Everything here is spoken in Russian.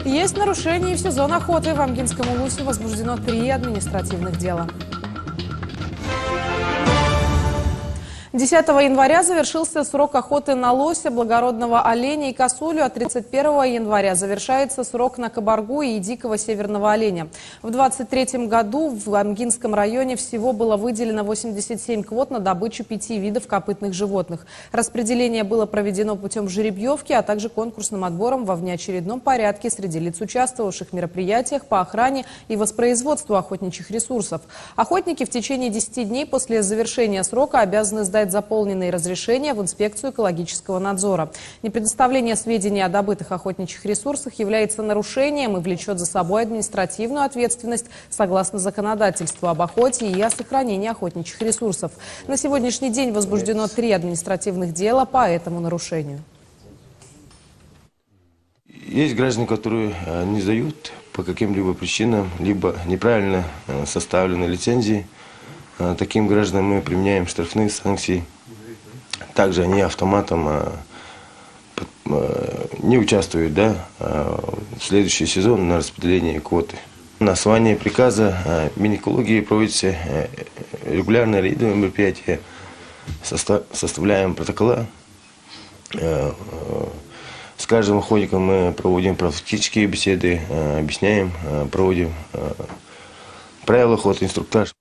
Есть нарушения и в сезон охоты. В Амгинском улусе возбуждено 3 административных дела. 10 января завершился срок охоты на лося, благородного оленя и косулю, а 31 января завершается срок на кабаргу и дикого северного оленя. В 2023 году в Амгинском районе всего было выделено 87 квот на добычу 5 видов копытных животных. Распределение было проведено путем жеребьевки, а также конкурсным отбором во внеочередном порядке среди лиц, участвовавших в мероприятиях по охране и воспроизводству охотничьих ресурсов. Охотники в течение 10 дней после завершения срока обязаны сдать заполненные разрешения в инспекцию экологического надзора. Непредоставление сведений о добытых охотничьих ресурсах является нарушением и влечет за собой административную ответственность согласно законодательству об охоте и о сохранении охотничьих ресурсов. На сегодняшний день возбуждено 3 административных дела по этому нарушению. Есть граждане, которые не сдают по каким-либо причинам, либо неправильно составлены лицензии. Таким гражданам мы применяем штрафные санкции. Также они автоматом не участвуют в следующий сезон на распределении квоты. На основании приказа Минэкологии проводятся регулярные рейдовые мероприятия, составляем протокола. С каждым охотником мы проводим профилактические беседы, объясняем, проводим правила охоты, инструктаж.